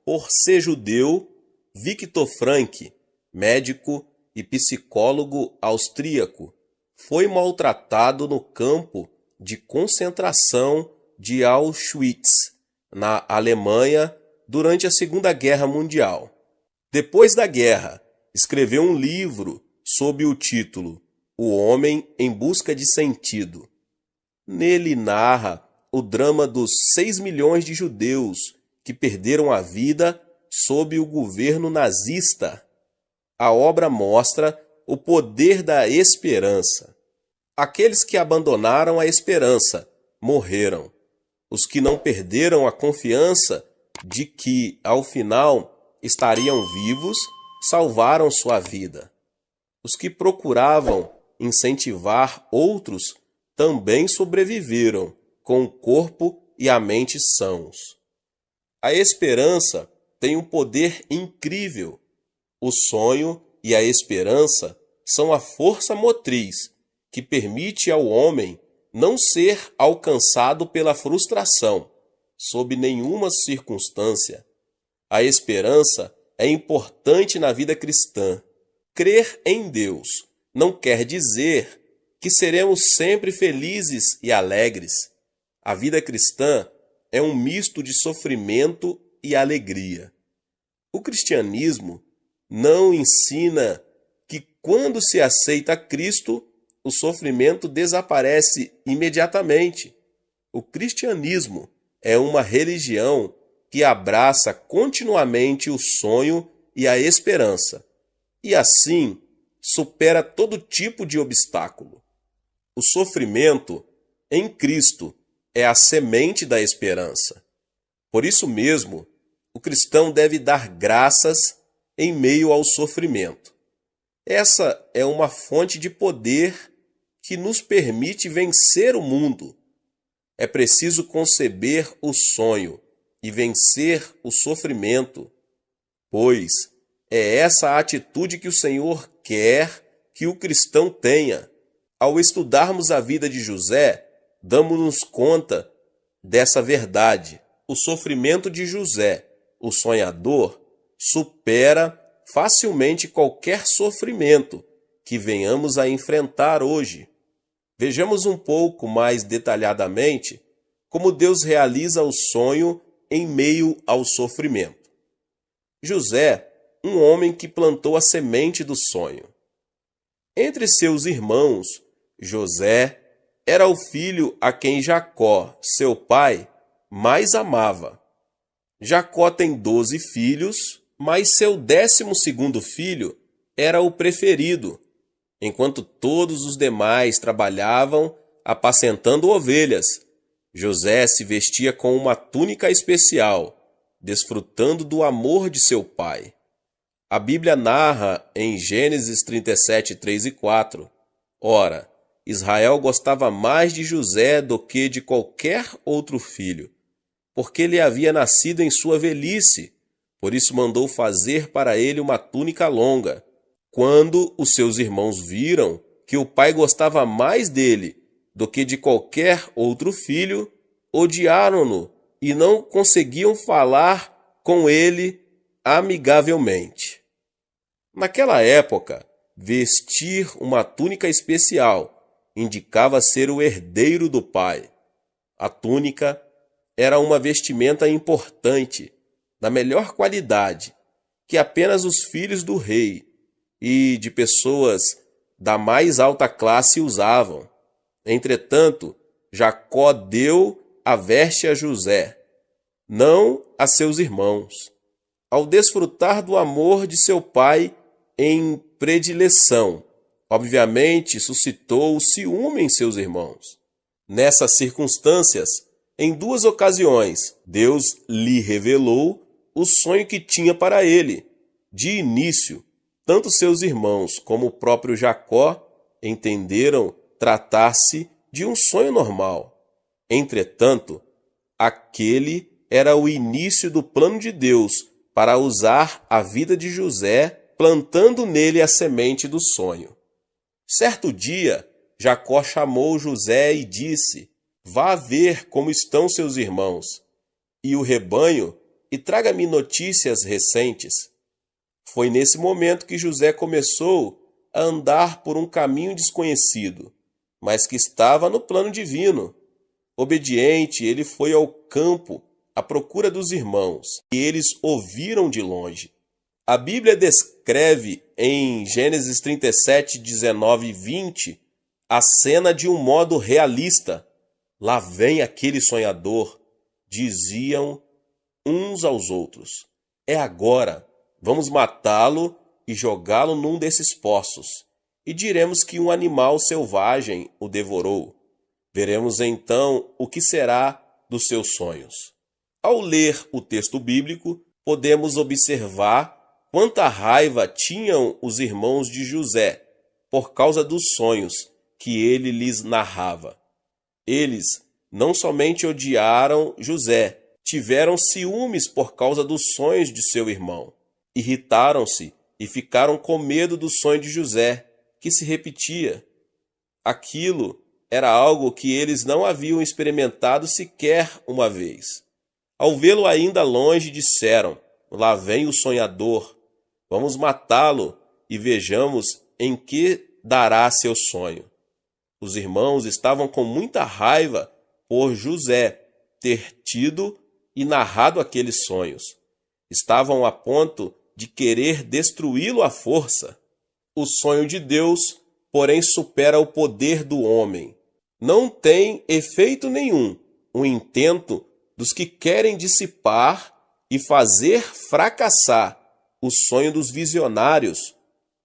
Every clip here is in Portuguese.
Por ser judeu, Viktor Frankl, médico e psicólogo austríaco, foi maltratado no campo de concentração de Auschwitz, na Alemanha, durante a Segunda Guerra Mundial. Depois da guerra, escreveu um livro sob o título O Homem em Busca de Sentido. Nele narra o drama dos 6 milhões de judeus que perderam a vida sob o governo nazista. A obra mostra o poder da esperança. Aqueles que abandonaram a esperança morreram. Os que não perderam a confiança de que, ao final, estariam vivos, salvaram sua vida. Os que procuravam incentivar outros também sobreviveram, com o corpo e a mente sãos. A esperança tem um poder incrível. O sonho e a esperança são a força motriz que permite ao homem não ser alcançado pela frustração, sob nenhuma circunstância. A esperança é importante na vida cristã. Crer em Deus não quer dizer que seremos sempre felizes e alegres. A vida cristã é um misto de sofrimento e alegria. O cristianismo não ensina que quando se aceita Cristo, o sofrimento desaparece imediatamente. O cristianismo é uma religião que abraça continuamente o sonho e a esperança, e assim supera todo tipo de obstáculo. O sofrimento em Cristo é a semente da esperança. Por isso mesmo, o cristão deve dar graças em meio ao sofrimento. Essa é uma fonte de poder que nos permite vencer o mundo. É preciso conceber o sonho e vencer o sofrimento, pois é essa a atitude que o Senhor quer que o cristão tenha. Ao estudarmos a vida de José, damos-nos conta dessa verdade. O sofrimento de José, o sonhador, supera facilmente qualquer sofrimento que venhamos a enfrentar hoje. Vejamos um pouco mais detalhadamente como Deus realiza o sonho em meio ao sofrimento. José, um homem que plantou a semente do sonho. Entre seus irmãos, José era o filho a quem Jacó, seu pai, mais amava. Jacó tem 12 filhos, mas seu 12º filho era o preferido, enquanto todos os demais trabalhavam apacentando ovelhas. José se vestia com uma túnica especial, desfrutando do amor de seu pai. A Bíblia narra em Gênesis 37, 3 e 4, Ora, Israel gostava mais de José do que de qualquer outro filho, porque ele havia nascido em sua velhice, por isso mandou fazer para ele uma túnica longa. Quando os seus irmãos viram que o pai gostava mais dele do que de qualquer outro filho, odiaram-no e não conseguiam falar com ele amigavelmente. Naquela época, vestir uma túnica especial indicava ser o herdeiro do pai. A túnica era uma vestimenta importante, da melhor qualidade, que apenas os filhos do rei e de pessoas da mais alta classe usavam. Entretanto, Jacó deu a veste a José, não a seus irmãos. Ao desfrutar do amor de seu pai em predileção, obviamente suscitou o ciúme em seus irmãos. Nessas circunstâncias, em 2 ocasiões, Deus lhe revelou o sonho que tinha para ele. De início, tanto seus irmãos como o próprio Jacó entenderam tratar-se de um sonho normal. Entretanto, aquele era o início do plano de Deus para usar a vida de José, plantando nele a semente do sonho. Certo dia, Jacó chamou José e disse: Vá ver como estão seus irmãos, e o rebanho e traga-me notícias recentes. Foi nesse momento que José começou a andar por um caminho desconhecido, mas que estava no plano divino. Obediente, ele foi ao campo à procura dos irmãos, e eles ouviram de longe. A Bíblia descreve em Gênesis 37, 19 e 20 a cena de um modo realista. Lá vem aquele sonhador, diziam uns aos outros. É agora, vamos matá-lo e jogá-lo num desses poços, e diremos que um animal selvagem o devorou. Veremos então o que será dos seus sonhos. Ao ler o texto bíblico, podemos observar quanta raiva tinham os irmãos de José por causa dos sonhos que ele lhes narrava. Eles não somente odiaram José, tiveram ciúmes por causa dos sonhos de seu irmão. Irritaram-se e ficaram com medo do sonho de José, que se repetia. Aquilo era algo que eles não haviam experimentado sequer uma vez. Ao vê-lo ainda longe, disseram: lá vem o sonhador. Vamos matá-lo e vejamos em que dará seu sonho. Os irmãos estavam com muita raiva por José ter tido e narrado aqueles sonhos. Estavam a ponto de querer destruí-lo à força. O sonho de Deus, porém, supera o poder do homem. Não tem efeito nenhum o intento dos que querem dissipar e fazer fracassar o sonho dos visionários,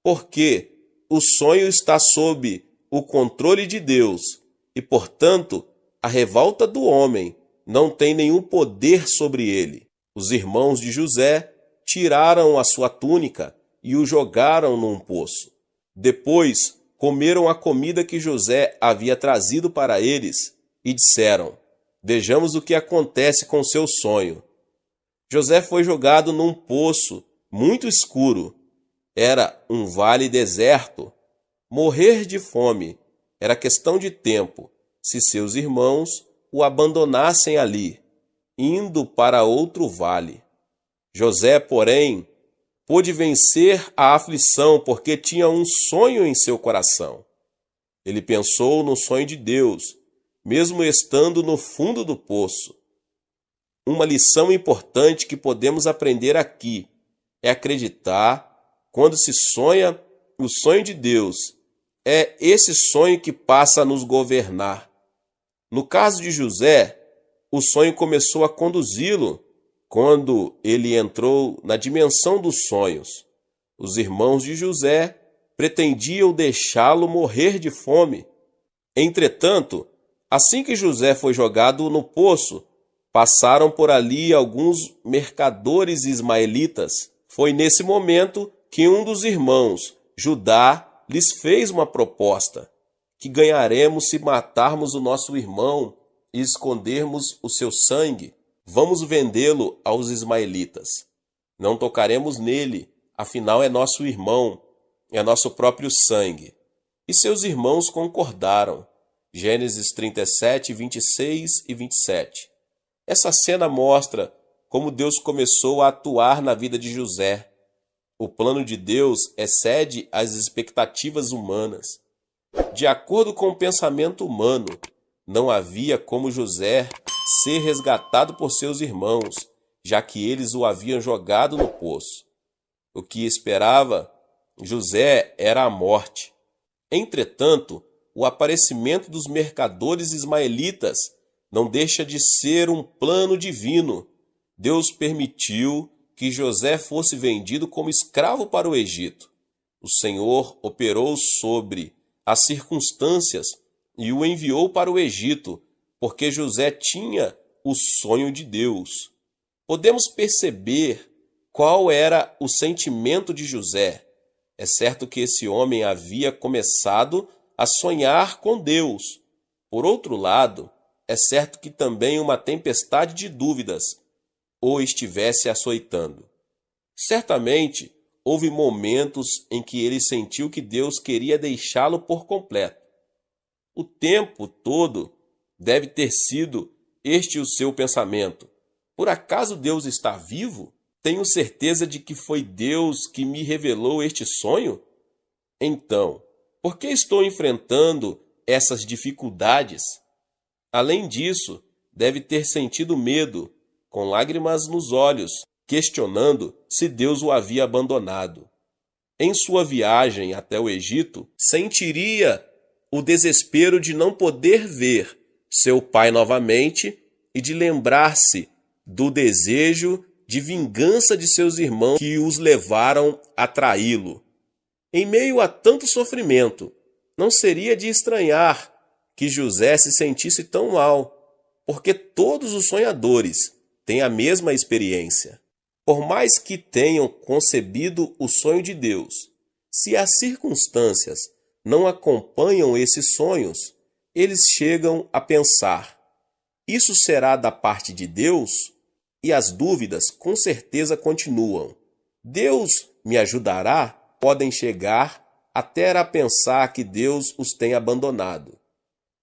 porque o sonho está sob o controle de Deus e, portanto, a revolta do homem não tem nenhum poder sobre ele. Os irmãos de José tiraram a sua túnica e o jogaram num poço. Depois, comeram a comida que José havia trazido para eles e disseram: vejamos o que acontece com seu sonho. José foi jogado num poço muito escuro. Era um vale deserto. Morrer de fome era questão de tempo se seus irmãos o abandonassem ali, indo para outro vale. José, porém, pôde vencer a aflição porque tinha um sonho em seu coração. Ele pensou no sonho de Deus, mesmo estando no fundo do poço. Uma lição importante que podemos aprender aqui é acreditar quando se sonha o sonho de Deus. É esse sonho que passa a nos governar. No caso de José, o sonho começou a conduzi-lo quando ele entrou na dimensão dos sonhos. Os irmãos de José pretendiam deixá-lo morrer de fome. Entretanto, assim que José foi jogado no poço, passaram por ali alguns mercadores ismaelitas. Foi nesse momento que um dos irmãos, Judá, lhes fez uma proposta: que ganharemos se matarmos o nosso irmão e escondermos o seu sangue? Vamos vendê-lo aos ismaelitas. Não tocaremos nele, afinal é nosso irmão, é nosso próprio sangue. E seus irmãos concordaram. Gênesis 37, 26 e 27. Essa cena mostra como Deus começou a atuar na vida de José. O plano de Deus excede as expectativas humanas. De acordo com o pensamento humano, não havia como José ser resgatado por seus irmãos, já que eles o haviam jogado no poço. O que esperava José era a morte. Entretanto, o aparecimento dos mercadores ismaelitas não deixa de ser um plano divino. Deus permitiu que José fosse vendido como escravo para o Egito. O Senhor operou sobre as circunstâncias e o enviou para o Egito, porque José tinha o sonho de Deus. Podemos perceber qual era o sentimento de José. É certo que esse homem havia começado a sonhar com Deus. Por outro lado, é certo que também uma tempestade de dúvidas o estivesse açoitando. Certamente, houve momentos em que ele sentiu que Deus queria deixá-lo por completo. O tempo todo deve ter sido este o seu pensamento. Por acaso Deus está vivo? Tenho certeza de que foi Deus que me revelou este sonho? Então, por que estou enfrentando essas dificuldades? Além disso, deve ter sentido medo, com lágrimas nos olhos, questionando se Deus o havia abandonado. Em sua viagem até o Egito, sentiria o desespero de não poder ver seu pai novamente e de lembrar-se do desejo de vingança de seus irmãos que os levaram a traí-lo. Em meio a tanto sofrimento, não seria de estranhar que José se sentisse tão mal, porque todos os sonhadores têm a mesma experiência. Por mais que tenham concebido o sonho de Deus, se as circunstâncias não acompanham esses sonhos, eles chegam a pensar: isso será da parte de Deus? E as dúvidas com certeza continuam. Deus me ajudará? Podem chegar até a pensar que Deus os tem abandonado.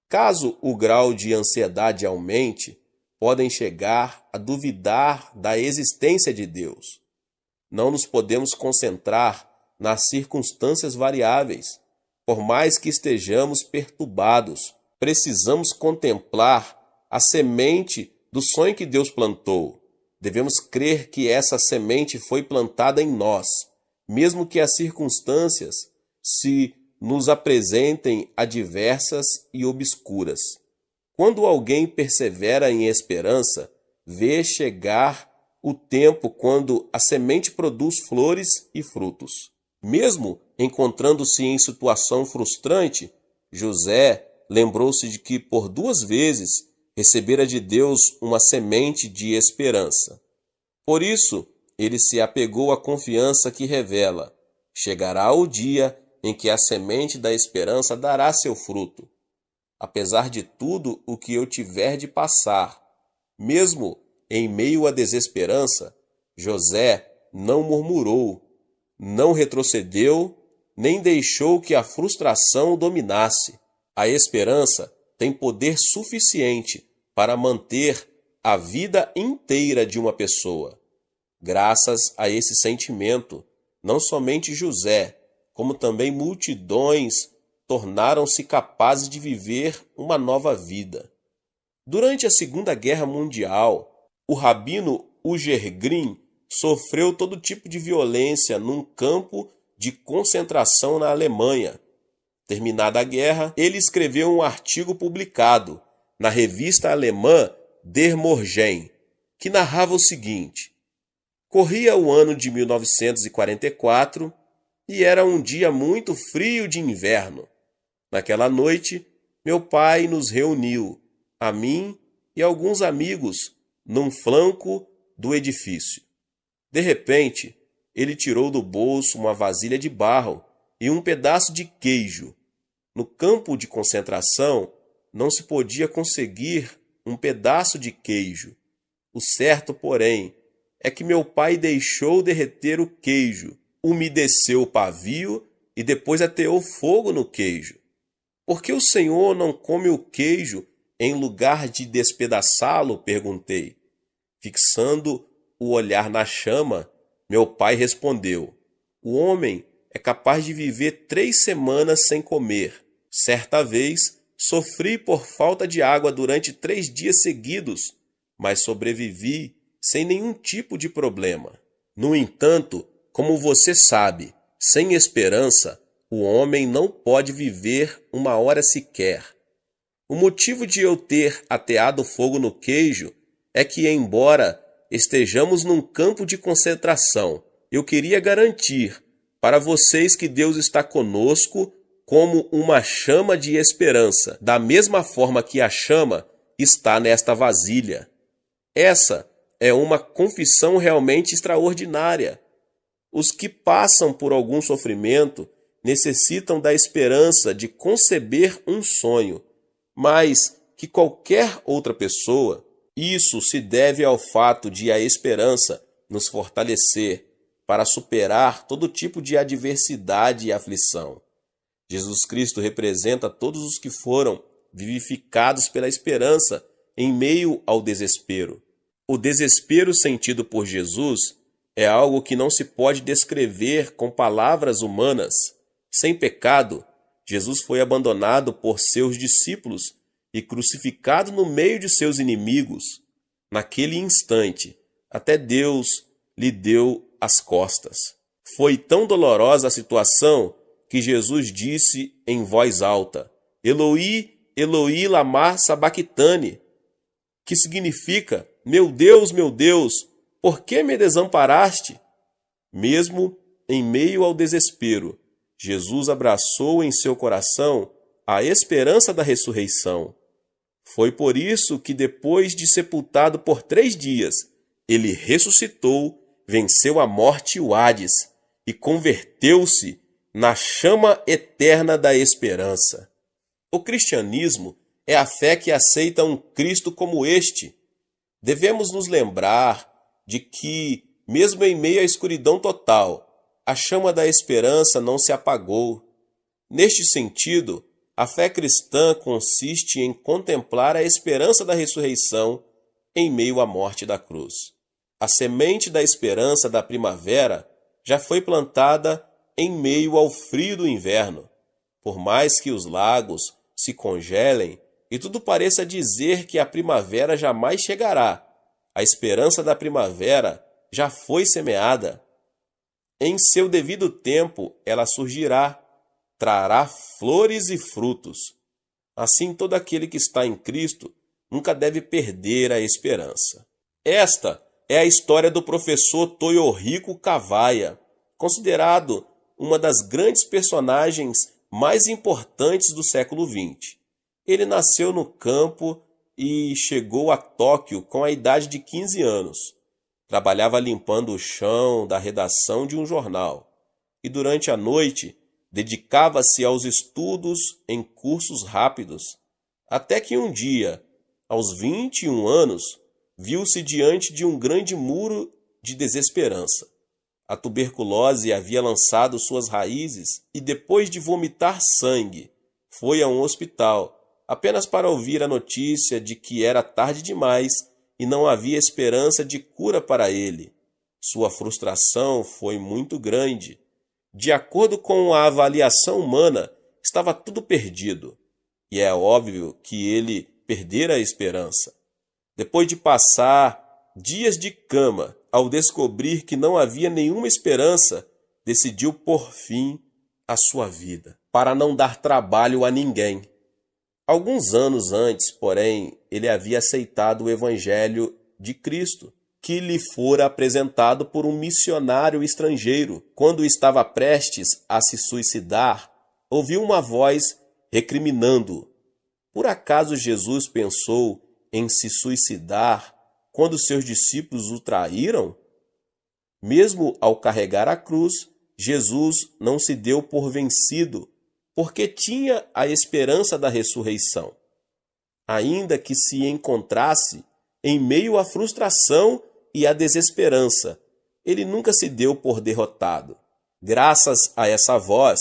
Caso o grau de ansiedade aumente, podem chegar a duvidar da existência de Deus. Não nos podemos concentrar nas circunstâncias variáveis. Por mais que estejamos perturbados, precisamos contemplar a semente do sonho que Deus plantou. Devemos crer que essa semente foi plantada em nós, mesmo que as circunstâncias se nos apresentem adversas e obscuras. Quando alguém persevera em esperança, vê chegar o tempo quando a semente produz flores e frutos. Mesmo encontrando-se em situação frustrante, José lembrou-se de que por 2 vezes recebera de Deus uma semente de esperança. Por isso, ele se apegou à confiança que revela: chegará o dia em que a semente da esperança dará seu fruto. Apesar de tudo o que eu tiver de passar, mesmo em meio à desesperança, José não murmurou, não retrocedeu, nem deixou que a frustração o dominasse. A esperança tem poder suficiente para manter a vida inteira de uma pessoa. Graças a esse sentimento, não somente José, como também multidões tornaram-se capazes de viver uma nova vida. Durante a Segunda Guerra Mundial, o rabino Uger Green sofreu todo tipo de violência num campo de concentração na Alemanha. Terminada a guerra, ele escreveu um artigo publicado na revista alemã Der Morgen, que narrava o seguinte: corria o ano de 1944 e era um dia muito frio de inverno. Naquela noite, meu pai nos reuniu, a mim e alguns amigos, num flanco do edifício. De repente, ele tirou do bolso uma vasilha de barro e um pedaço de queijo. No campo de concentração, não se podia conseguir um pedaço de queijo. O certo, porém, é que meu pai deixou derreter o queijo, umedeceu o pavio e depois ateou fogo no queijo. Por que o senhor não come o queijo em lugar de despedaçá-lo? Perguntei. Fixando o olhar na chama, meu pai respondeu: o homem é capaz de viver 3 semanas sem comer. Certa vez, sofri por falta de água durante 3 dias seguidos, mas sobrevivi sem nenhum tipo de problema. No entanto, como você sabe, sem esperança, o homem não pode viver 1 hora sequer. O motivo de eu ter ateado fogo no queijo é que, embora estejamos num campo de concentração, eu queria garantir para vocês que Deus está conosco como uma chama de esperança, da mesma forma que a chama está nesta vasilha. Essa é uma confissão realmente extraordinária. Os que passam por algum sofrimento necessitam da esperança de conceber um sonho, mais que qualquer outra pessoa. Isso se deve ao fato de a esperança nos fortalecer para superar todo tipo de adversidade e aflição. Jesus Cristo representa todos os que foram vivificados pela esperança em meio ao desespero. O desespero sentido por Jesus é algo que não se pode descrever com palavras humanas. Sem pecado, Jesus foi abandonado por seus discípulos e crucificado no meio de seus inimigos. Naquele instante, até Deus lhe deu as costas. Foi tão dolorosa a situação que Jesus disse em voz alta: Eloi, Eloi, lama sabachthani, que significa: meu Deus, por que me desamparaste? Mesmo em meio ao desespero, Jesus abraçou em seu coração a esperança da ressurreição. Foi por isso que, depois de sepultado por 3 dias, ele ressuscitou, venceu a morte e o Hades e converteu-se na chama eterna da esperança. O cristianismo é a fé que aceita um Cristo como este. Devemos nos lembrar de que, mesmo em meio à escuridão total, a chama da esperança não se apagou. Neste sentido, a fé cristã consiste em contemplar a esperança da ressurreição em meio à morte da cruz. A semente da esperança da primavera já foi plantada em meio ao frio do inverno. Por mais que os lagos se congelem e tudo pareça dizer que a primavera jamais chegará, a esperança da primavera já foi semeada. Em seu devido tempo ela surgirá, trará flores e frutos. Assim, todo aquele que está em Cristo nunca deve perder a esperança. Esta é a história do professor Toyohiko Kawaya, considerado uma das grandes personagens mais importantes do século XX. Ele nasceu no campo e chegou a Tóquio com a idade de 15 anos. Trabalhava limpando o chão da redação de um jornal e, durante a noite, dedicava-se aos estudos em cursos rápidos, até que um dia, aos 21 anos, viu-se diante de um grande muro de desesperança. A tuberculose havia lançado suas raízes e, depois de vomitar sangue, foi a um hospital, apenas para ouvir a notícia de que era tarde demais e não havia esperança de cura para ele. Sua frustração foi muito grande. De acordo com a avaliação humana, estava tudo perdido. E é óbvio que ele perdera a esperança. Depois de passar dias de cama, ao descobrir que não havia nenhuma esperança, decidiu pôr fim à sua vida, para não dar trabalho a ninguém. Alguns anos antes, porém, ele havia aceitado o Evangelho de Cristo, que lhe fora apresentado por um missionário estrangeiro. Quando estava prestes a se suicidar, ouviu uma voz recriminando-o. Por acaso Jesus pensou em se suicidar quando seus discípulos o traíram? Mesmo ao carregar a cruz, Jesus não se deu por vencido, porque tinha a esperança da ressurreição. Ainda que se encontrasse em meio à frustração e à desesperança, ele nunca se deu por derrotado. Graças a essa voz,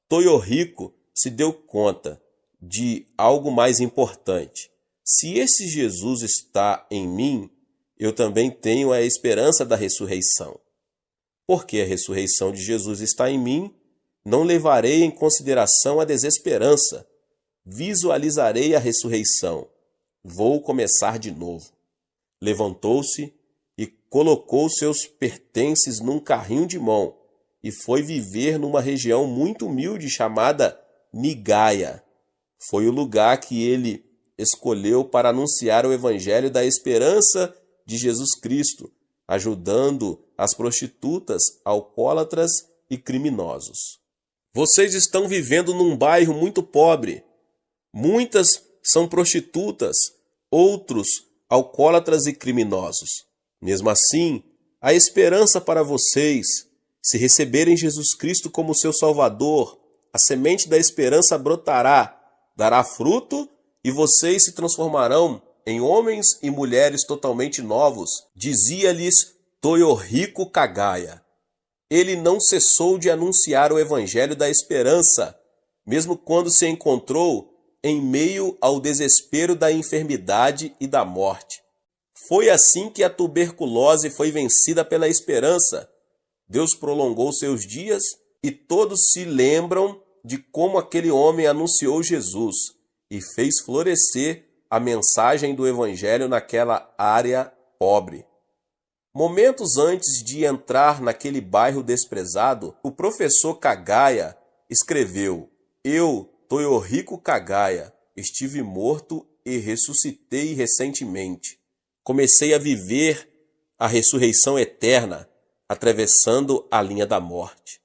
Toyohiko se deu conta de algo mais importante. Se esse Jesus está em mim, eu também tenho a esperança da ressurreição. Porque a ressurreição de Jesus está em mim, não levarei em consideração a desesperança. Visualizarei a ressurreição. Vou começar de novo. Levantou-se e colocou seus pertences num carrinho de mão e foi viver numa região muito humilde chamada Nigaya. Foi o lugar que ele escolheu para anunciar o evangelho da esperança de Jesus Cristo, ajudando as prostitutas, alcoólatras e criminosos. Vocês estão vivendo num bairro muito pobre. Muitas são prostitutas, outros alcoólatras e criminosos. Mesmo assim, há esperança para vocês. Se receberem Jesus Cristo como seu Salvador, a semente da esperança brotará, dará fruto e vocês se transformarão em homens e mulheres totalmente novos, dizia-lhes Toyohiko Kawaya. Ele não cessou de anunciar o evangelho da esperança, mesmo quando se encontrou em meio ao desespero da enfermidade e da morte. Foi assim que a tuberculose foi vencida pela esperança. Deus prolongou seus dias e todos se lembram de como aquele homem anunciou Jesus e fez florescer a mensagem do Evangelho naquela área pobre. Momentos antes de entrar naquele bairro desprezado, o professor Kagaya escreveu: Eu, Toyohiko Kagaya, estive morto e ressuscitei recentemente. Comecei a viver a ressurreição eterna, atravessando a linha da morte.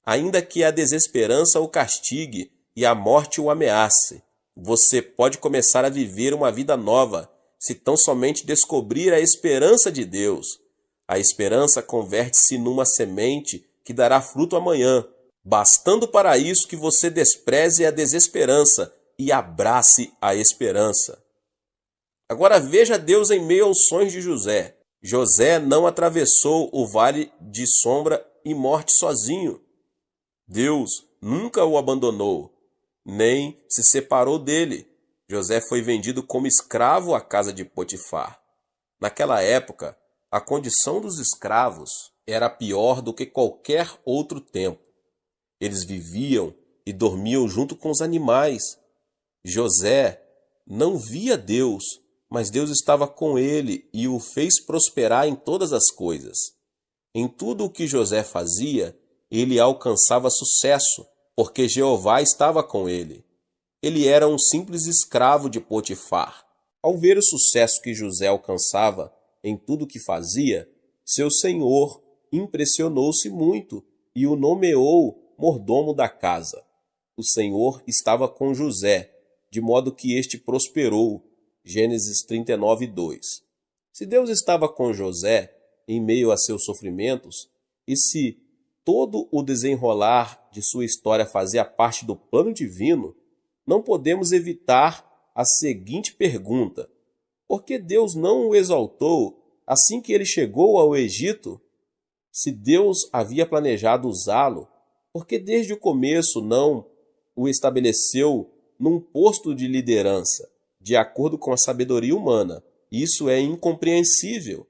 Ainda que a desesperança o castigue e a morte o ameace, você pode começar a viver uma vida nova, se tão somente descobrir a esperança de Deus. A esperança converte-se numa semente que dará fruto amanhã, bastando para isso que você despreze a desesperança e abrace a esperança. Agora veja Deus em meio aos sonhos de José. José não atravessou o vale de sombra e morte sozinho. Deus nunca o abandonou, nem se separou dele. José foi vendido como escravo à casa de Potifar. Naquela época, a condição dos escravos era pior do que qualquer outro tempo. Eles viviam e dormiam junto com os animais. José não via Deus, mas Deus estava com ele e o fez prosperar em todas as coisas. Em tudo o que José fazia, ele alcançava sucesso, porque Jeová estava com ele. Ele era um simples escravo de Potifar. Ao ver o sucesso que José alcançava em tudo o que fazia, seu senhor impressionou-se muito e o nomeou mordomo da casa. O Senhor estava com José, de modo que este prosperou. Gênesis 39, 2. Se Deus estava com José em meio a seus sofrimentos, e se todo o desenrolar de sua história fazia parte do plano divino, não podemos evitar a seguinte pergunta: por que Deus não o exaltou assim que ele chegou ao Egito? Se Deus havia planejado usá-lo, por que desde o começo não o estabeleceu num posto de liderança, de acordo com a sabedoria humana? Isso é incompreensível.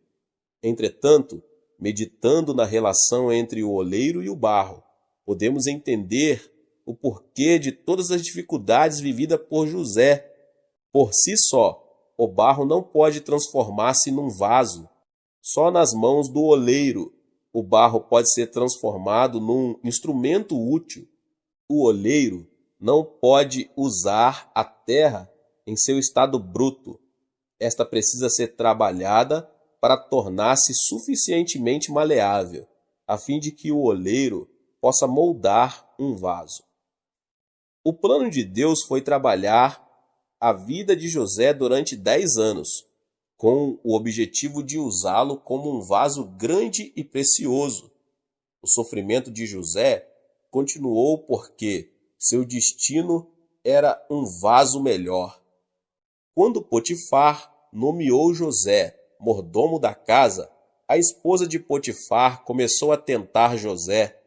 Entretanto, meditando na relação entre o oleiro e o barro, podemos entender o porquê de todas as dificuldades vividas por José. Por si só, o barro não pode transformar-se num vaso. Só nas mãos do oleiro o barro pode ser transformado num instrumento útil. O oleiro não pode usar a terra em seu estado bruto. Esta precisa ser trabalhada para tornar-se suficientemente maleável, a fim de que o oleiro possa moldar um vaso. O plano de Deus foi trabalhar a vida de José durante 10 anos, com o objetivo de usá-lo como um vaso grande e precioso. O sofrimento de José continuou porque seu destino era um vaso melhor. Quando Potifar nomeou José mordomo da casa, a esposa de Potifar começou a tentar José.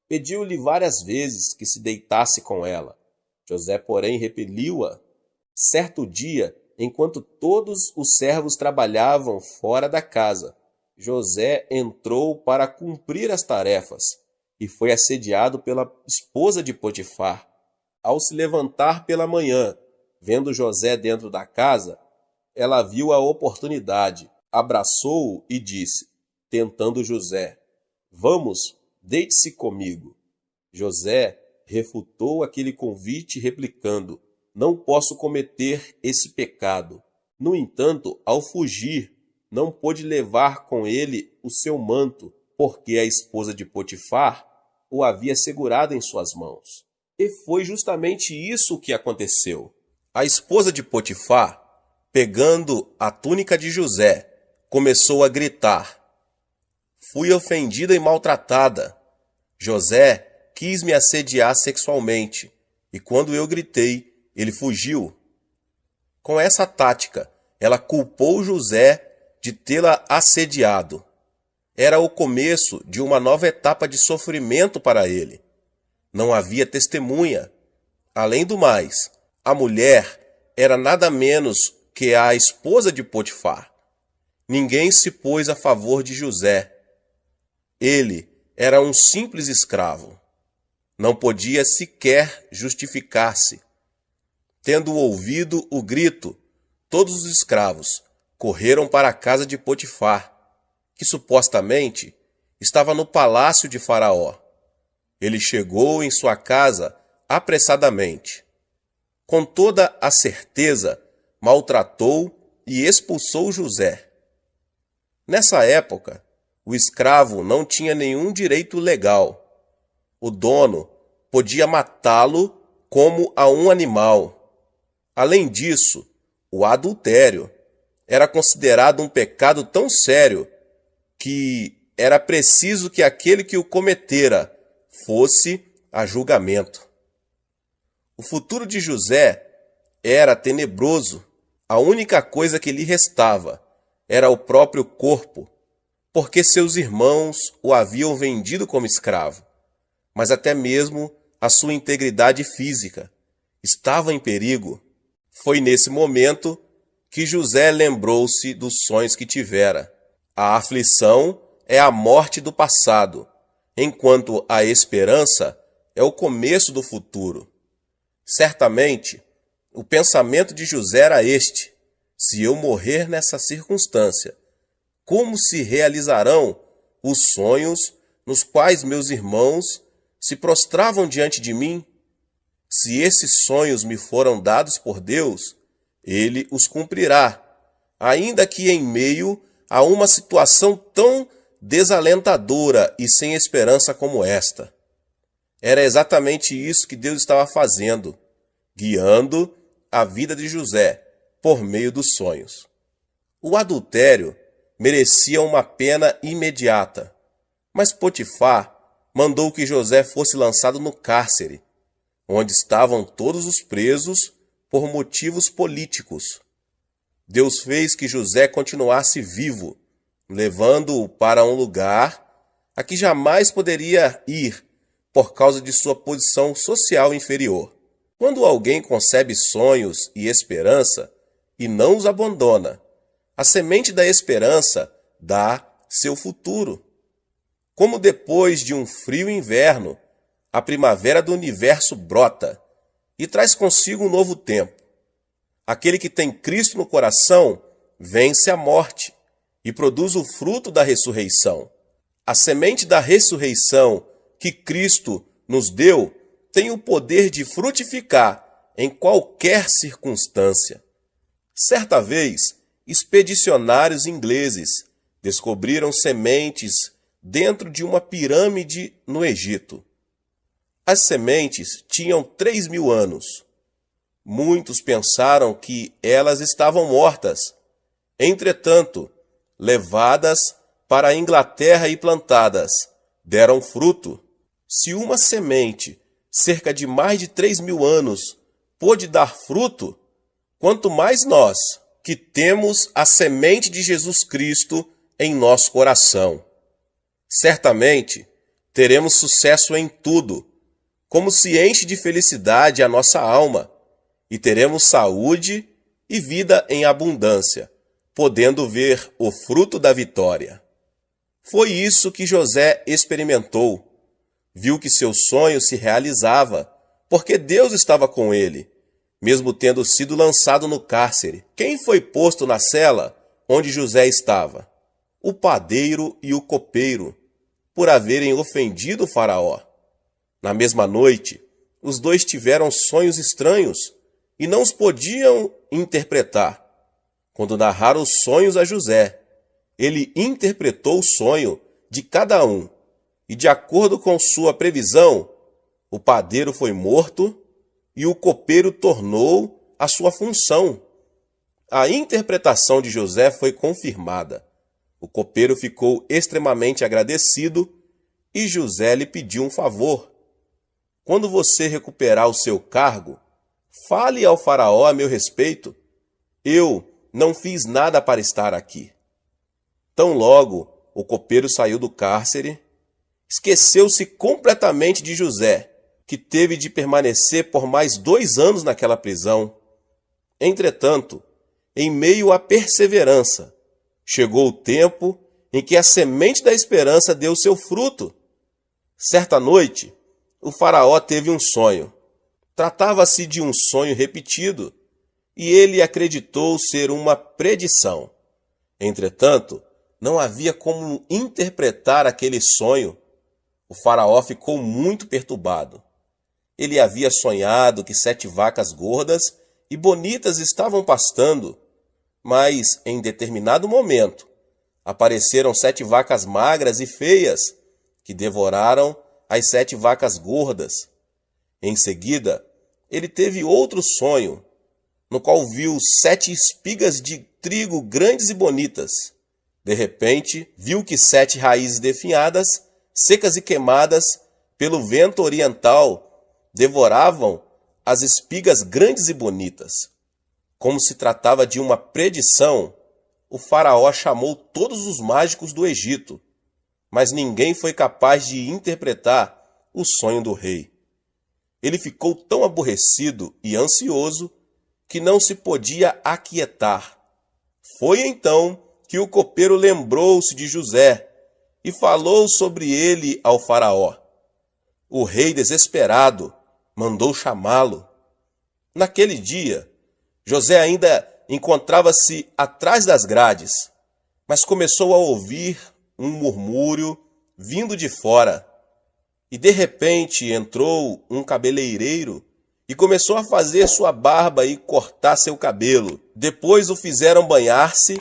Pediu-lhe várias vezes que se deitasse com ela. José, porém, repeliu-a. Certo dia, enquanto todos os servos trabalhavam fora da casa, José entrou para cumprir as tarefas e foi assediado pela esposa de Potifar. Ao se levantar pela manhã, vendo José dentro da casa, ela viu a oportunidade, abraçou-o e disse, tentando José: "Vamos, deite-se comigo." José refutou aquele convite replicando: "Não posso cometer esse pecado." No entanto, ao fugir, não pôde levar com ele o seu manto, porque a esposa de Potifar o havia segurado em suas mãos. E foi justamente isso que aconteceu. A esposa de Potifar, pegando a túnica de José, começou a gritar: "Fui ofendida e maltratada. José quis me assediar sexualmente, e quando eu gritei, ele fugiu." Com essa tática, ela culpou José de tê-la assediado. Era o começo de uma nova etapa de sofrimento para ele. Não havia testemunha. Além do mais, a mulher era nada menos que a esposa de Potifar. Ninguém se pôs a favor de José. Ele era um simples escravo. Não podia sequer justificar-se. Tendo ouvido o grito, todos os escravos correram para a casa de Potifar, que supostamente estava no palácio de Faraó. Ele chegou em sua casa apressadamente. Com toda a certeza, maltratou e expulsou José. Nessa época, o escravo não tinha nenhum direito legal. O dono podia matá-lo como a um animal. Além disso, o adultério era considerado um pecado tão sério que era preciso que aquele que o cometera fosse a julgamento. O futuro de José era tenebroso. A única coisa que lhe restava era o próprio corpo, porque seus irmãos o haviam vendido como escravo. Mas até mesmo a sua integridade física estava em perigo. Foi nesse momento que José lembrou-se dos sonhos que tivera. A aflição é a morte do passado, enquanto a esperança é o começo do futuro. Certamente, o pensamento de José era este: se eu morrer nessa circunstância, como se realizarão os sonhos nos quais meus irmãos se prostravam diante de mim? Se esses sonhos me foram dados por Deus, Ele os cumprirá, ainda que em meio a uma situação tão desalentadora e sem esperança como esta. Era exatamente isso que Deus estava fazendo, guiando a vida de José por meio dos sonhos. O adultério merecia uma pena imediata, mas Potifar mandou que José fosse lançado no cárcere, onde estavam todos os presos por motivos políticos. Deus fez que José continuasse vivo, levando-o para um lugar a que jamais poderia ir por causa de sua posição social inferior. Quando alguém concebe sonhos e esperança e não os abandona, a semente da esperança dá seu futuro. Como depois de um frio inverno, a primavera do universo brota e traz consigo um novo tempo. Aquele que tem Cristo no coração vence a morte e produz o fruto da ressurreição. A semente da ressurreição que Cristo nos deu tem o poder de frutificar em qualquer circunstância. Certa vez, expedicionários ingleses descobriram sementes dentro de uma pirâmide no Egito. As sementes tinham 3.000 anos. Muitos pensaram que elas estavam mortas. Entretanto, levadas para a Inglaterra e plantadas, deram fruto. Se uma semente, cerca de mais de 3.000 anos, pôde dar fruto, quanto mais nós, que temos a semente de Jesus Cristo em nosso coração. Certamente, teremos sucesso em tudo, como se enche de felicidade a nossa alma, e teremos saúde e vida em abundância, podendo ver o fruto da vitória. Foi isso que José experimentou. Viu que seu sonho se realizava, porque Deus estava com ele, mesmo tendo sido lançado no cárcere. Quem foi posto na cela onde José estava? O padeiro e o copeiro, por haverem ofendido o Faraó. Na mesma noite, os dois tiveram sonhos estranhos e não os podiam interpretar. Quando narraram os sonhos a José, ele interpretou o sonho de cada um, e de acordo com sua previsão, o padeiro foi morto e o copeiro tornou a sua função. A interpretação de José foi confirmada. O copeiro ficou extremamente agradecido e José lhe pediu um favor. Quando você recuperar o seu cargo, fale ao Faraó a meu respeito. Eu não fiz nada para estar aqui. Tão logo o copeiro saiu do cárcere, esqueceu-se completamente de José, que teve de permanecer por mais 2 anos naquela prisão. Entretanto, em meio à perseverança, Chegou o tempo em que a semente da esperança deu seu fruto. Certa noite, o faraó teve um sonho. Tratava-se de um sonho repetido, e ele acreditou ser uma predição. Entretanto, não havia como interpretar aquele sonho. O faraó ficou muito perturbado. Ele havia sonhado que 7 vacas gordas e bonitas estavam pastando, mas em determinado momento apareceram 7 vacas magras e feias, que devoraram as 7 vacas gordas. Em seguida, ele teve outro sonho, no qual viu 7 espigas de trigo grandes e bonitas. De repente, viu que 7 raízes definhadas, secas e queimadas pelo vento oriental, devoravam as espigas grandes e bonitas. Como se tratava de uma predição, o faraó chamou todos os mágicos do Egito, mas ninguém foi capaz de interpretar o sonho do rei. Ele ficou tão aborrecido e ansioso que não se podia aquietar. Foi então que o copeiro lembrou-se de José e falou sobre ele ao faraó. O rei, desesperado, mandou chamá-lo. Naquele dia, José ainda encontrava-se atrás das grades, mas começou a ouvir um murmúrio vindo de fora. E de repente entrou um cabeleireiro e começou a fazer sua barba e cortar seu cabelo. Depois o fizeram banhar-se,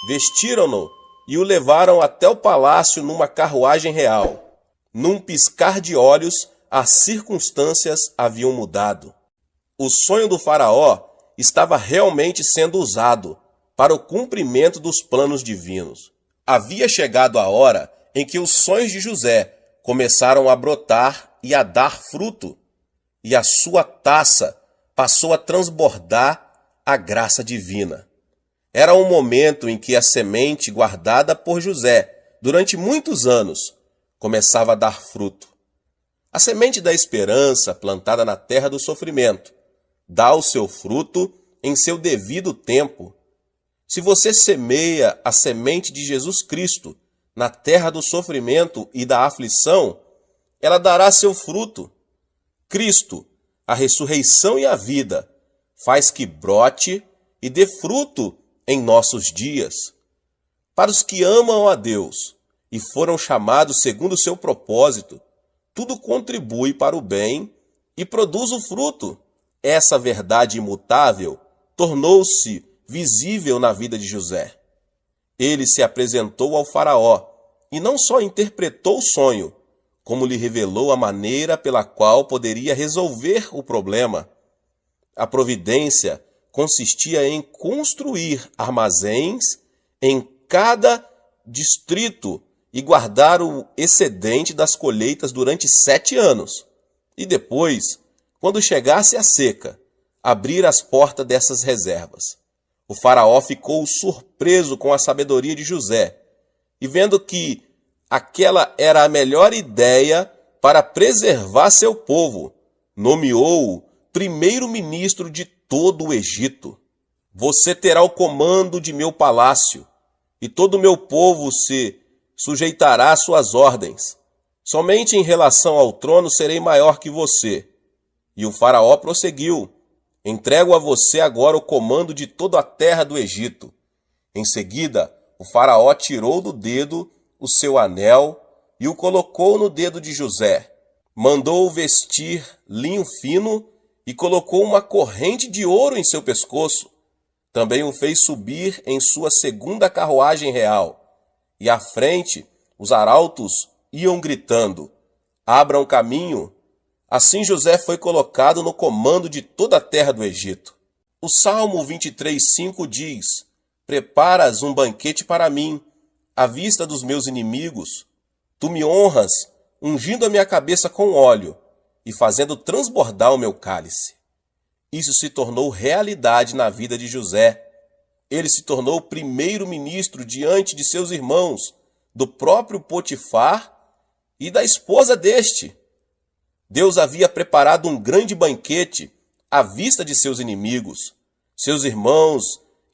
vestiram-no e o levaram até o palácio numa carruagem real. Num piscar de olhos, as circunstâncias haviam mudado. O sonho do faraó estava realmente sendo usado para o cumprimento dos planos divinos. Havia chegado a hora em que os sonhos de José começaram a brotar e a dar fruto, e a sua taça passou a transbordar a graça divina. Era um momento em que a semente guardada por José durante muitos anos começava a dar fruto. A semente da esperança, plantada na terra do sofrimento, dá o seu fruto em seu devido tempo. Se você semeia a semente de Jesus Cristo na terra do sofrimento e da aflição, ela dará seu fruto. Cristo, a ressurreição e a vida, faz que brote e dê fruto em nossos dias. Para os que amam a Deus e foram chamados segundo o seu propósito, tudo contribui para o bem e produz o fruto. Essa verdade imutável tornou-se visível na vida de José. Ele se apresentou ao faraó e não só interpretou o sonho, como lhe revelou a maneira pela qual poderia resolver o problema. A providência consistia em construir armazéns em cada distrito e guardar o excedente das colheitas durante 7 anos. E depois, quando chegasse a seca, abrir as portas dessas reservas. O faraó ficou surpreso com a sabedoria de José, e vendo que aquela era a melhor ideia para preservar seu povo, nomeou-o primeiro-ministro de todo o Egito. Você terá o comando de meu palácio, e todo o meu povo se sujeitará às suas ordens. Somente em relação ao trono serei maior que você. E o faraó prosseguiu: entrego a você agora o comando de toda a terra do Egito. Em seguida, o faraó tirou do dedo o seu anel e o colocou no dedo de José. Mandou-o vestir linho fino e colocou uma corrente de ouro em seu pescoço. Também o fez subir em sua segunda carruagem real. E à frente, os arautos iam gritando: abram caminho. Assim José foi colocado no comando de toda a terra do Egito. O Salmo 23:5 diz: preparas um banquete para mim, à vista dos meus inimigos. Tu me honras, ungindo a minha cabeça com óleo e fazendo transbordar o meu cálice. Isso se tornou realidade na vida de José. Ele se tornou primeiro-ministro diante de seus irmãos, do próprio Potifar e da esposa deste. Deus havia preparado um grande banquete à vista de seus inimigos, seus irmãos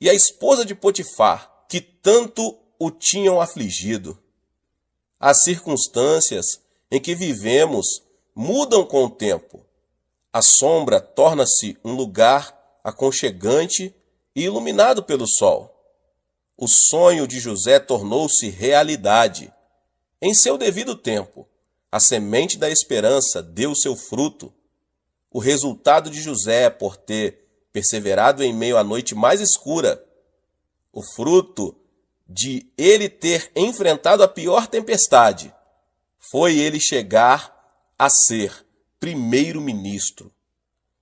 e a esposa de Potifar, que tanto o tinham afligido. As circunstâncias em que vivemos mudam com o tempo. A sombra torna-se um lugar aconchegante e iluminado pelo sol. O sonho de José tornou-se realidade. Em seu devido tempo, a semente da esperança deu seu fruto. O resultado de José por ter perseverado em meio à noite mais escura, o fruto de ele ter enfrentado a pior tempestade, foi ele chegar a ser primeiro-ministro.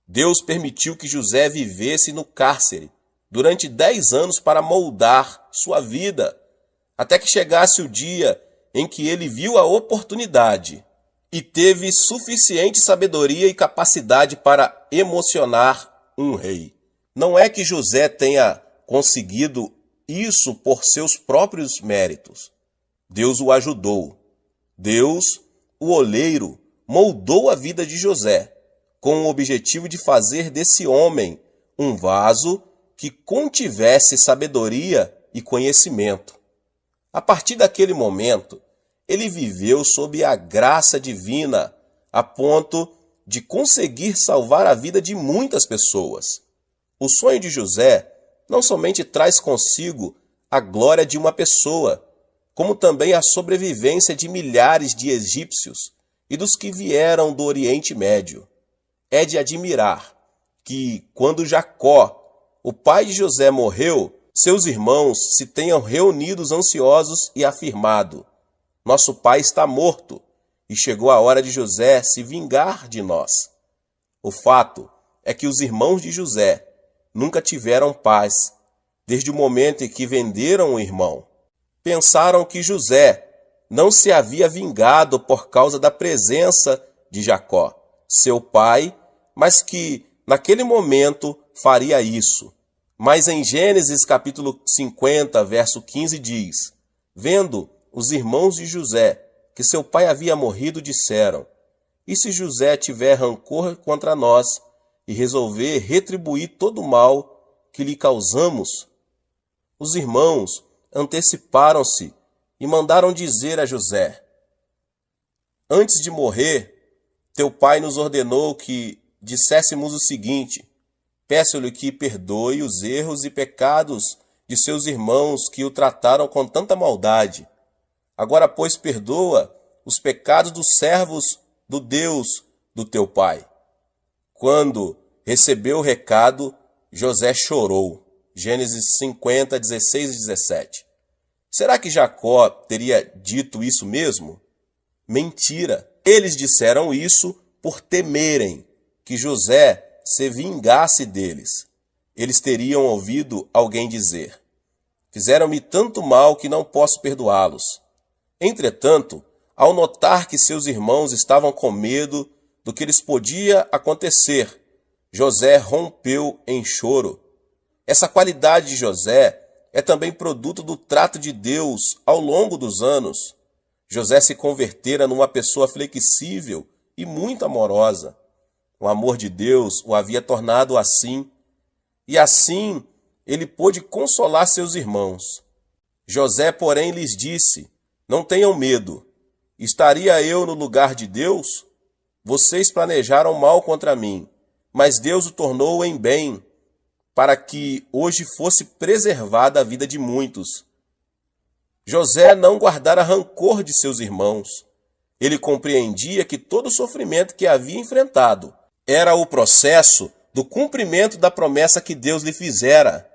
Deus permitiu que José vivesse no cárcere durante 10 anos para moldar sua vida, até que chegasse o dia em que ele viu a oportunidade e teve suficiente sabedoria e capacidade para emocionar um rei. Não é que José tenha conseguido isso por seus próprios méritos. Deus o ajudou. Deus, o oleiro, moldou a vida de José, com o objetivo de fazer desse homem um vaso que contivesse sabedoria e conhecimento. A partir daquele momento, ele viveu sob a graça divina, a ponto de conseguir salvar a vida de muitas pessoas. O sonho de José não somente traz consigo a glória de uma pessoa, como também a sobrevivência de milhares de egípcios e dos que vieram do Oriente Médio. É de admirar que, quando Jacó, o pai de José, morreu, seus irmãos se tenham reunidos ansiosos e afirmado: nosso pai está morto, e chegou a hora de José se vingar de nós. O fato é que os irmãos de José nunca tiveram paz, desde o momento em que venderam o irmão. Pensaram que José não se havia vingado por causa da presença de Jacó, seu pai, mas que, naquele momento, faria isso. Mas em Gênesis capítulo 50, verso 15 diz: vendo os irmãos de José que seu pai havia morrido, disseram: e se José tiver rancor contra nós e resolver retribuir todo o mal que lhe causamos? Os irmãos anteciparam-se e mandaram dizer a José: antes de morrer, teu pai nos ordenou que disséssemos o seguinte: peço-lhe que perdoe os erros e pecados de seus irmãos que o trataram com tanta maldade. Agora, pois, perdoa os pecados dos servos do Deus do teu pai. Quando recebeu o recado, José chorou. Gênesis 50, 16 e 17. Será que Jacó teria dito isso mesmo? Mentira! Eles disseram isso por temerem que José se vingasse deles. Eles teriam ouvido alguém dizer: fizeram-me tanto mal que não posso perdoá-los. Entretanto, ao notar que seus irmãos estavam com medo do que lhes podia acontecer, José rompeu em choro. Essa qualidade de José é também produto do trato de Deus ao longo dos anos. José se convertera numa pessoa flexível e muito amorosa. O amor de Deus o havia tornado assim, e assim ele pôde consolar seus irmãos. José, porém, lhes disse: não tenham medo. Estaria eu no lugar de Deus? Vocês planejaram mal contra mim, mas Deus o tornou em bem, para que hoje fosse preservada a vida de muitos. José não guardara rancor de seus irmãos. Ele compreendia que todo o sofrimento que havia enfrentado era o processo do cumprimento da promessa que Deus lhe fizera.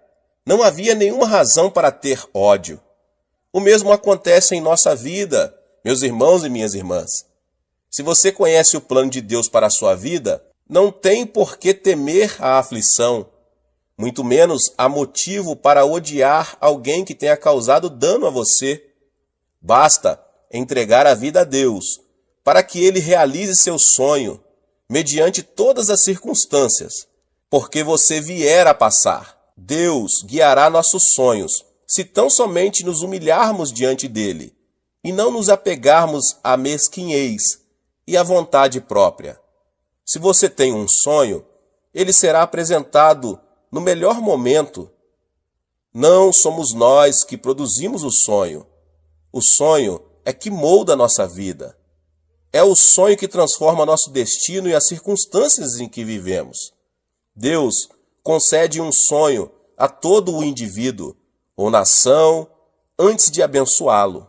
Não havia nenhuma razão para ter ódio. O mesmo acontece em nossa vida, meus irmãos e minhas irmãs. Se você conhece o plano de Deus para a sua vida, não tem por que temer a aflição. Muito menos há motivo para odiar alguém que tenha causado dano a você. Basta entregar a vida a Deus, para que Ele realize seu sonho, mediante todas as circunstâncias, porque você vier a passar. Deus guiará nossos sonhos, se tão somente nos humilharmos diante dEle, e não nos apegarmos à mesquinhez e à vontade própria. Se você tem um sonho, ele será apresentado no melhor momento. Não somos nós que produzimos o sonho. O sonho é que molda a nossa vida. É o sonho que transforma nosso destino e as circunstâncias em que vivemos. Deus concede um sonho a todo o indivíduo ou nação antes de abençoá-lo.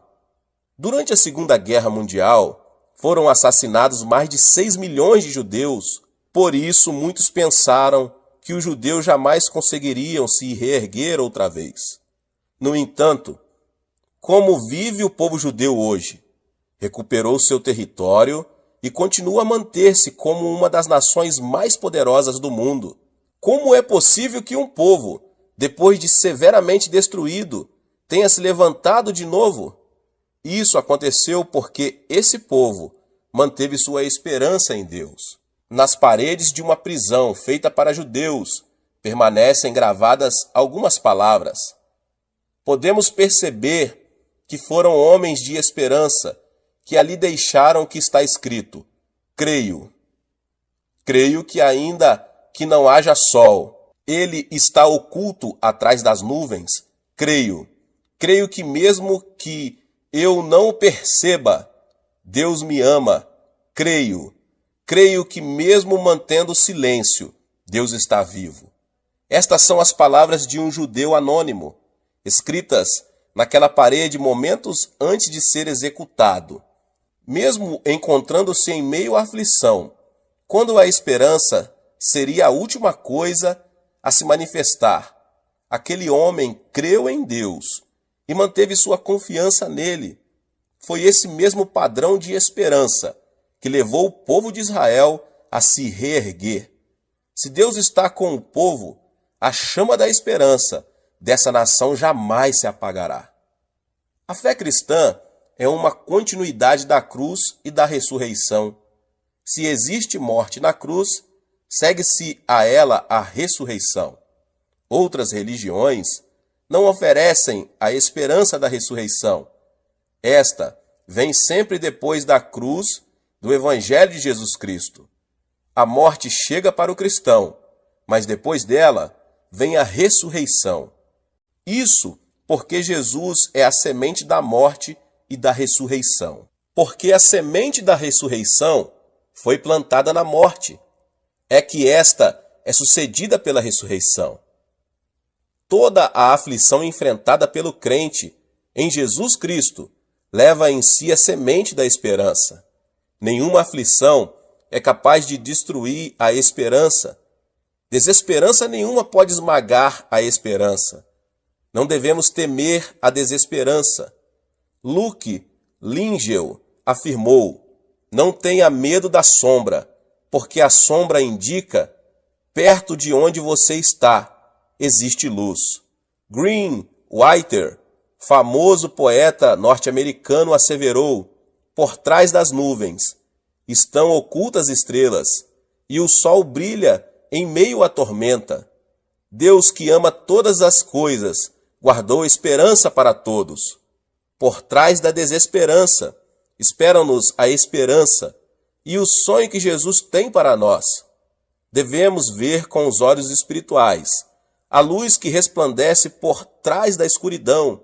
Durante a Segunda Guerra Mundial, foram assassinados mais de 6 milhões de judeus. Por isso, muitos pensaram que os judeus jamais conseguiriam se reerguer outra vez. No entanto, como vive o povo judeu hoje? Recuperou seu território e continua a manter-se como uma das nações mais poderosas do mundo. Como é possível que um povo, depois de severamente destruído, tenha se levantado de novo? Isso aconteceu porque esse povo manteve sua esperança em Deus. Nas paredes de uma prisão feita para judeus, permanecem gravadas algumas palavras. Podemos perceber que foram homens de esperança que ali deixaram o que está escrito: creio. Creio que ainda que não haja sol, ele está oculto atrás das nuvens. Creio. Creio que mesmo que eu não o perceba, Deus me ama. Creio. Creio que mesmo mantendo silêncio, Deus está vivo. Estas são as palavras de um judeu anônimo, escritas naquela parede momentos antes de ser executado. Mesmo encontrando-se em meio à aflição, quando a esperança seria a última coisa a se manifestar, aquele homem creu em Deus e manteve sua confiança nele. Foi esse mesmo padrão de esperança que levou o povo de Israel a se reerguer. Se Deus está com o povo, a chama da esperança dessa nação jamais se apagará. A fé cristã é uma continuidade da cruz e da ressurreição. Se existe morte na cruz, segue-se a ela a ressurreição. Outras religiões não oferecem a esperança da ressurreição. Esta vem sempre depois da cruz do Evangelho de Jesus Cristo. A morte chega para o cristão, mas depois dela vem a ressurreição. Isso porque Jesus é a semente da morte e da ressurreição. Porque a semente da ressurreição foi plantada na morte. É que esta é sucedida pela ressurreição. Toda a aflição enfrentada pelo crente em Jesus Cristo leva em si a semente da esperança. Nenhuma aflição é capaz de destruir a esperança. Desesperança nenhuma pode esmagar a esperança. Não devemos temer a desesperança. Luke Lingel afirmou: não tenha medo da sombra, porque a sombra indica perto de onde você está existe luz. Green Whiter, famoso poeta norte-americano, asseverou: por trás das nuvens estão ocultas estrelas, e o sol brilha em meio à tormenta. Deus, que ama todas as coisas, guardou esperança para todos. Por trás da desesperança, espera-nos a esperança e o sonho que Jesus tem para nós. Devemos ver com os olhos espirituais a luz que resplandece por trás da escuridão.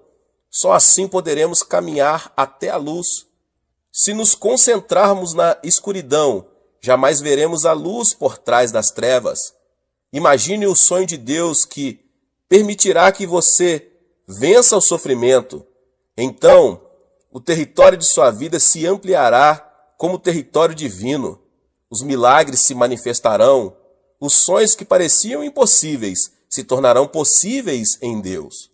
Só assim poderemos caminhar até a luz. Se nos concentrarmos na escuridão, jamais veremos a luz por trás das trevas. Imagine o sonho de Deus que permitirá que você vença o sofrimento. Então, o território de sua vida se ampliará como território divino. Os milagres se manifestarão. Os sonhos que pareciam impossíveis se tornarão possíveis em Deus.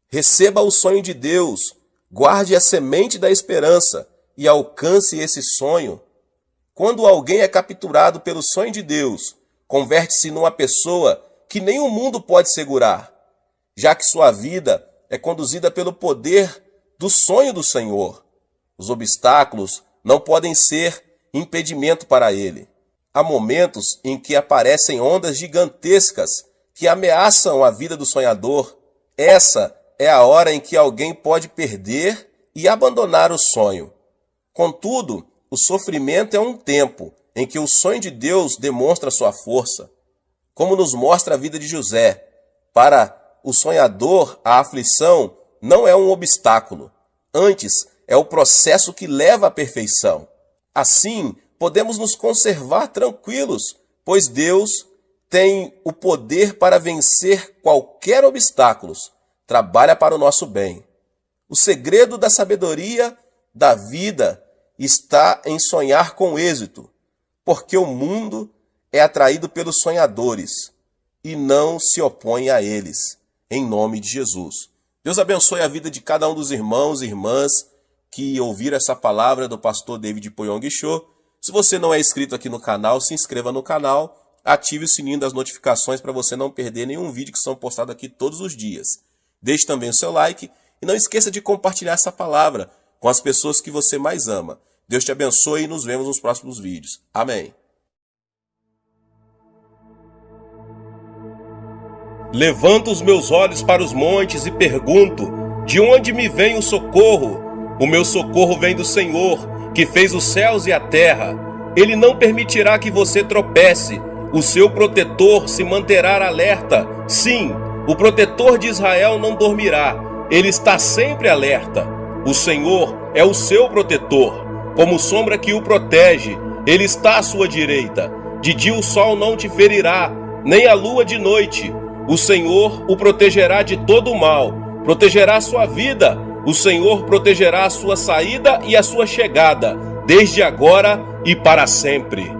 Receba o sonho de Deus, guarde a semente da esperança e alcance esse sonho. Quando alguém é capturado pelo sonho de Deus, converte-se numa pessoa que nem o mundo pode segurar, já que sua vida é conduzida pelo poder do sonho do Senhor. Os obstáculos não podem ser impedimento para ele. Há momentos em que aparecem ondas gigantescas que ameaçam a vida do sonhador. Essa é a hora em que alguém pode perder e abandonar o sonho. Contudo, o sofrimento é um tempo em que o sonho de Deus demonstra sua força, como nos mostra a vida de José. Para o sonhador, a aflição não é um obstáculo. Antes, é o processo que leva à perfeição. Assim, podemos nos conservar tranquilos, pois Deus tem o poder para vencer qualquer obstáculo. Trabalha para o nosso bem. O segredo da sabedoria da vida está em sonhar com êxito, porque o mundo é atraído pelos sonhadores e não se opõe a eles, em nome de Jesus. Deus abençoe a vida de cada um dos irmãos e irmãs que ouviram essa palavra do pastor David Poyong Cho. Se você não é inscrito aqui no canal, se inscreva no canal, ative o sininho das notificações para você não perder nenhum vídeo que são postados aqui todos os dias. Deixe também o seu like e não esqueça de compartilhar essa palavra com as pessoas que você mais ama. Deus te abençoe e nos vemos nos próximos vídeos. Amém. Levanto os meus olhos para os montes e pergunto: de onde me vem o socorro? O meu socorro vem do Senhor, que fez os céus e a terra. Ele não permitirá que você tropece. O seu protetor se manterá alerta. Sim, o protetor de Israel não dormirá. Ele está sempre alerta. O Senhor é o seu protetor. Como sombra que o protege, ele está à sua direita. De dia o sol não te ferirá, nem a lua de noite. O Senhor o protegerá de todo o mal, protegerá a sua vida. O Senhor protegerá a sua saída e a sua chegada, desde agora e para sempre.